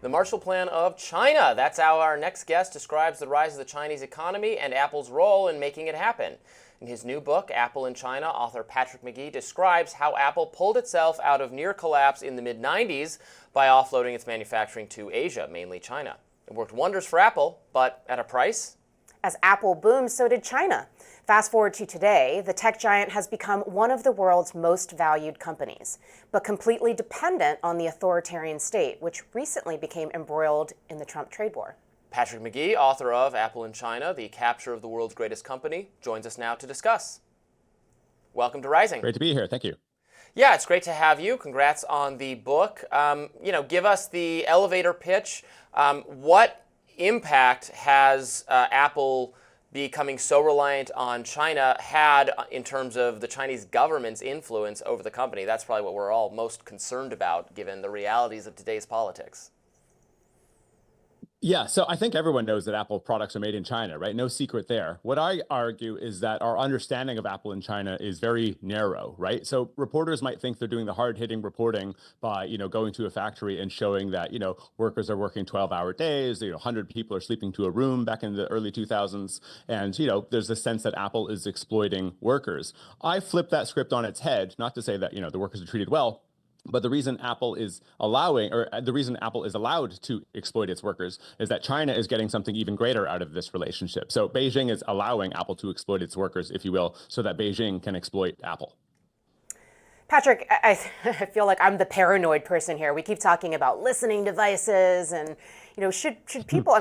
The Marshall Plan of China. That's how our next guest describes the rise of the Chinese economy and Apple's role in making it happen. In his new book, Apple in China, author Patrick McGee describes how Apple pulled itself out of near collapse in the mid-90s by offloading its manufacturing to Asia, mainly China. It worked wonders for Apple, but at a price? As Apple boomed, so did China. Fast forward to today, the tech giant has become one of the world's most valued companies, but completely dependent on the authoritarian state, which recently became embroiled in the Trump trade war. Patrick McGee, author of Apple in China, The Capture of the World's Greatest Company, joins us now to discuss. Welcome to Rising. Great to be here. Thank you. Yeah, it's great to have you. Congrats on the book. Give us the elevator pitch. What impact has Apple becoming so reliant on China had in terms of the Chinese government's influence over the company? That's probably what we're all most concerned about, given the realities of today's politics. Yeah, so I think everyone knows that Apple products are made in China, right? No secret there. What I argue is that our understanding of Apple in China is very narrow, right? So reporters might think they're doing the hard-hitting reporting by, going to a factory and showing that, workers are working 12-hour days, 100 people are sleeping to a room back in the early 2000s. And, there's a sense that Apple is exploiting workers. I flip that script on its head, not to say that, the workers are treated well. But the reason Apple is allowed to exploit its workers is that China is getting something even greater out of this relationship. So Beijing is allowing Apple to exploit its workers, if you will, so that Beijing can exploit Apple. Patrick, I feel like I'm the paranoid person here. We keep talking about listening devices and, should people,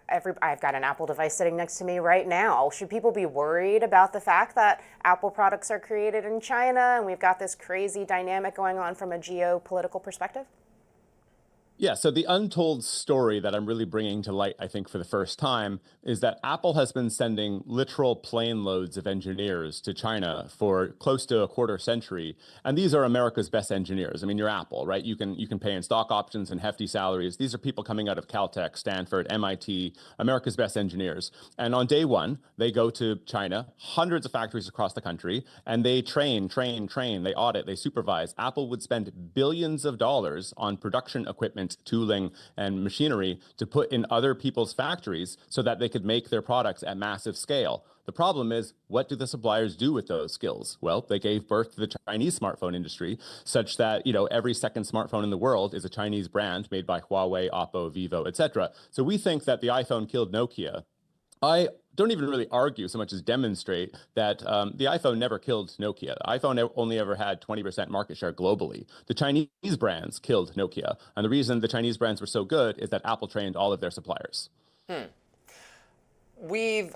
I've got an Apple device sitting next to me right now. Should people be worried about the fact that Apple products are created in China and we've got this crazy dynamic going on from a geopolitical perspective? Yeah, so the untold story that I'm really bringing to light, I think, for the first time, is that Apple has been sending literal plane loads of engineers to China for close to a quarter century. And these are America's best engineers. You're Apple, right? You can pay in stock options and hefty salaries. These are people coming out of Caltech, Stanford, MIT, America's best engineers. And on day one, they go to China, hundreds of factories across the country, and they train, they audit, they supervise. Apple would spend billions of dollars on production equipment, tooling, and machinery to put in other people's factories so that they could make their products at massive scale. The problem is, what do the suppliers do with those skills? Well, they gave birth to the Chinese smartphone industry, such that, every second smartphone in the world is a Chinese brand made by Huawei, Oppo, Vivo, etc. So we think that the iPhone killed Nokia. I don't even really argue so much as demonstrate that the iPhone never killed Nokia. The iPhone only ever had 20% market share globally. The Chinese brands killed Nokia. And the reason the Chinese brands were so good is that Apple trained all of their suppliers. We've,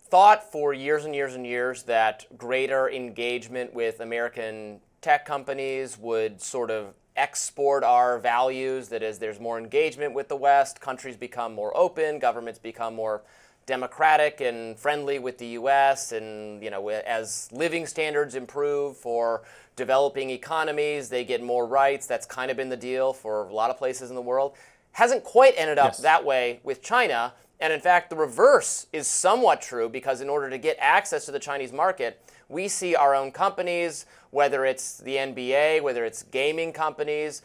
thought for years and years and years that greater engagement with American tech companies would sort of export our values. That is, there's more engagement with the West, countries become more open, governments become more democratic and friendly with the U.S., and as living standards improve for developing economies, they get more rights. That's kind of been the deal for a lot of places in the world. Hasn't quite ended up that way with China. And in fact, the reverse is somewhat true, because in order to get access to the Chinese market, we see our own companies, whether it's the NBA, whether it's gaming companies,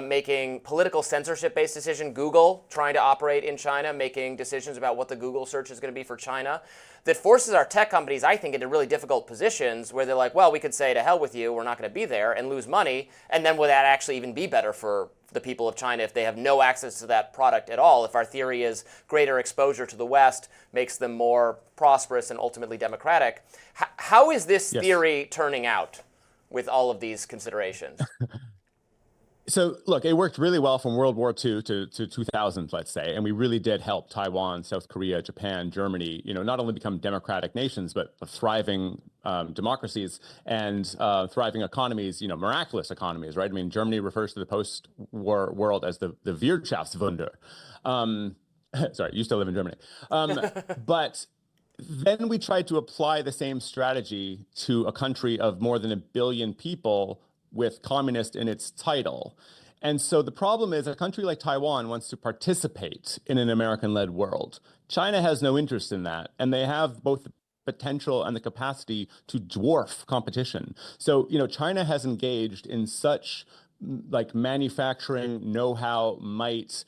making political censorship-based decisions, Google trying to operate in China, making decisions about what the Google search is going to be for China, that forces our tech companies, I think, into really difficult positions where they're like, well, we could say, to hell with you, we're not going to be there, and lose money, and then would that actually even be better for the people of China if they have no access to that product at all? If our theory is greater exposure to the West makes them more prosperous and ultimately democratic, how is this theory turning out with all of these considerations? So look, it worked really well from World War II to 2000, let's say, and we really did help Taiwan, South Korea, Japan, Germany, not only become democratic nations, but thriving democracies and thriving economies, miraculous economies, right? Germany refers to the post-war world as the Wirtschaftswunder. Sorry, you still live in Germany. But then we tried to apply the same strategy to a country of more than 1 billion people with communist in its title. And so the problem is a country like Taiwan wants to participate in an American-led world. China has no interest in that, and they have both the potential and the capacity to dwarf competition. So, China has engaged in such like manufacturing know-how, might,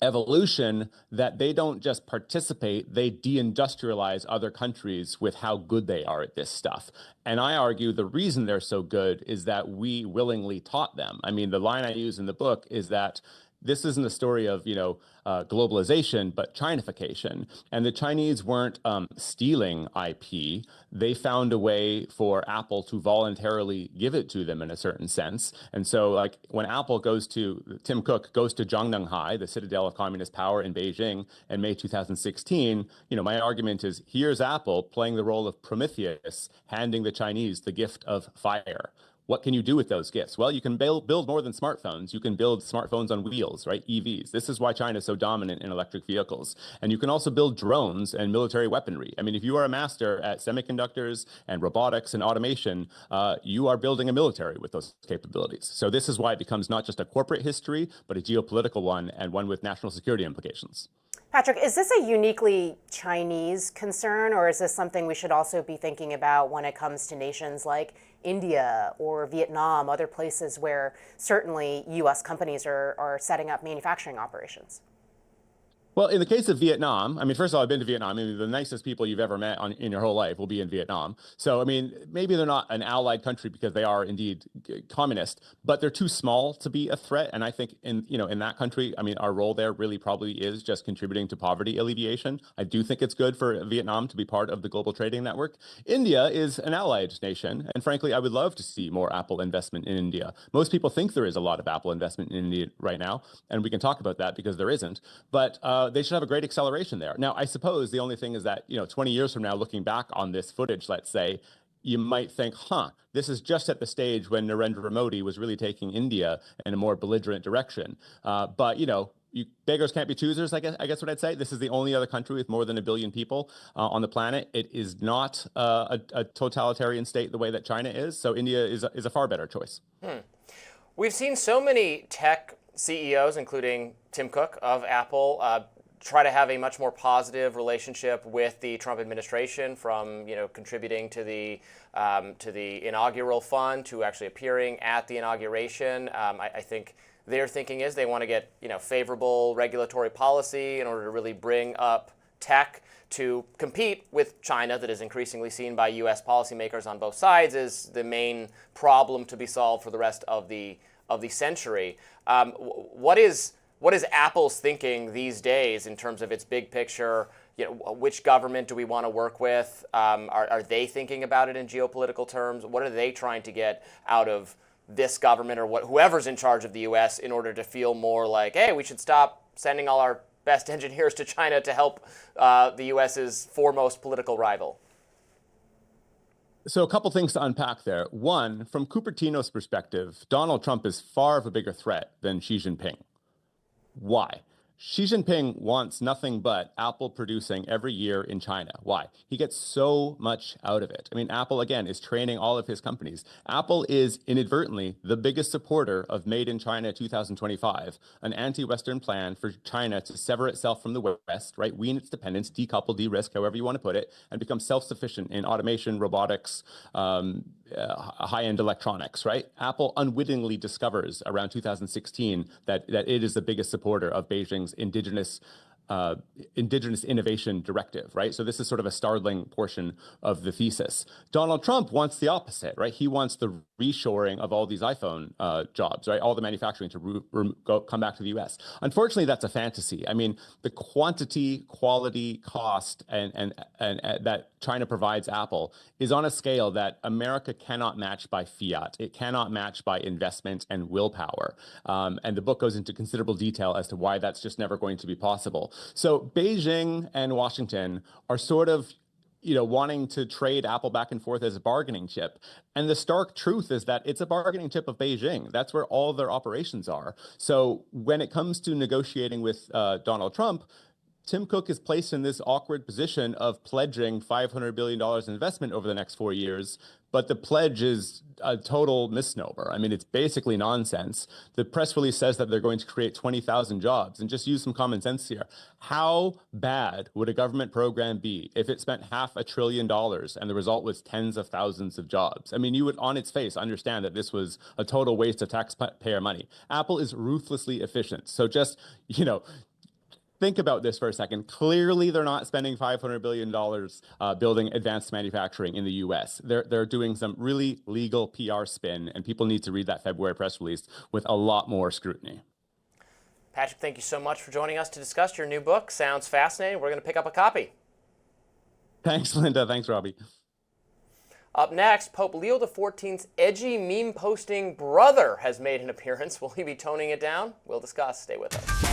evolution, that they don't just participate, they deindustrialize other countries with how good they are at this stuff. And I argue the reason they're so good is that we willingly taught them. I mean, the line I use in the book is that this isn't a story of, globalization, but Chinification. And the Chinese weren't stealing IP. They found a way for Apple to voluntarily give it to them in a certain sense. And so, like, when Tim Cook goes to Zhongnanhai, the citadel of communist power in Beijing, in May 2016, my argument is, here's Apple playing the role of Prometheus, handing the Chinese the gift of fire. What can you do with those gifts? Well, you can build more than smartphones. You can build smartphones on wheels, right? EVs. This is why China is so dominant in electric vehicles. And you can also build drones and military weaponry. I mean, if you are a master at semiconductors and robotics and automation, you are building a military with those capabilities. So this is why it becomes not just a corporate history, but a geopolitical one, and one with national security implications. Patrick, is this a uniquely Chinese concern, or is this something we should also be thinking about when it comes to nations like India or Vietnam, other places where certainly U.S. companies are setting up manufacturing operations? Well, in the case of Vietnam, I mean, first of all, I've been to Vietnam. I mean, the nicest people you've ever met in your whole life will be in Vietnam. So, I mean, maybe they're not an allied country because they are indeed communist, but they're too small to be a threat. And I think in that country, I mean, our role there really probably is just contributing to poverty alleviation. I do think it's good for Vietnam to be part of the global trading network. India is an allied nation, and frankly, I would love to see more Apple investment in India. Most people think there is a lot of Apple investment in India right now, and we can talk about that because there isn't. But they should have a great acceleration there. Now, I suppose the only thing is that, 20 years from now, looking back on this footage, let's say, you might think, this is just at the stage when Narendra Modi was really taking India in a more belligerent direction. But, beggars can't be choosers, I guess what I'd say. This is the only other country with more than 1 billion people on the planet. It is not a totalitarian state the way that China is. So India is a far better choice. We've seen so many tech CEOs, including Tim Cook of Apple, try to have a much more positive relationship with the Trump administration, from contributing to the inaugural fund to actually appearing at the inauguration. I think their thinking is they want to get favorable regulatory policy in order to really bring up tech to compete with China, that is increasingly seen by U.S. policymakers on both sides as the main problem to be solved for the rest of the century. What is Apple's thinking these days in terms of its big picture? Which government do we want to work with? Are they thinking about it in geopolitical terms? What are they trying to get out of this government, or whoever's in charge of the U.S., in order to feel more like, hey, we should stop sending all our best engineers to China to help the U.S.'s foremost political rival? So a couple things to unpack there. One, from Cupertino's perspective, Donald Trump is far of a bigger threat than Xi Jinping. Why? Xi Jinping wants nothing but Apple producing every year in China. Why? He gets so much out of it. I mean, Apple, again, is training all of his companies. Apple is inadvertently the biggest supporter of Made in China 2025, an anti-Western plan for China to sever itself from the West, right? Wean its dependence, decouple, de-risk, however you want to put it, and become self-sufficient in automation, robotics, high-end electronics, right? Apple unwittingly discovers around 2016 that it is the biggest supporter of Beijing's indigenous innovation directive, right? So this is sort of a startling portion of the thesis. Donald Trump wants the opposite, right? He wants the reshoring of all these iPhone jobs, right? All the manufacturing to come back to the U.S. Unfortunately, that's a fantasy. I mean, the quantity, quality, cost, and that China provides Apple is on a scale that America cannot match by fiat. It cannot match by investment and willpower. And the book goes into considerable detail as to why that's just never going to be possible. So Beijing and Washington are sort of, wanting to trade Apple back and forth as a bargaining chip. And the stark truth is that it's a bargaining chip of Beijing. That's where all their operations are. So when it comes to negotiating with Donald Trump, Tim Cook is placed in this awkward position of pledging $500 billion in investment over the next 4 years, but the pledge is a total misnomer. I mean, it's basically nonsense. The press release says that they're going to create 20,000 jobs, and just use some common sense here. How bad would a government program be if it spent $500 billion and the result was tens of thousands of jobs? I mean, you would, on its face, understand that this was a total waste of taxpayer money. Apple is ruthlessly efficient. So just, think about this for a second. Clearly, they're not spending $500 billion building advanced manufacturing in the US. They're doing some really legal PR spin, and people need to read that February press release with a lot more scrutiny. Patrick, thank you so much for joining us to discuss your new book. Sounds fascinating. We're going to pick up a copy. Thanks, Linda. Thanks, Robbie. Up next, Pope Leo XIV's edgy meme-posting brother has made an appearance. Will he be toning it down? We'll discuss. Stay with us.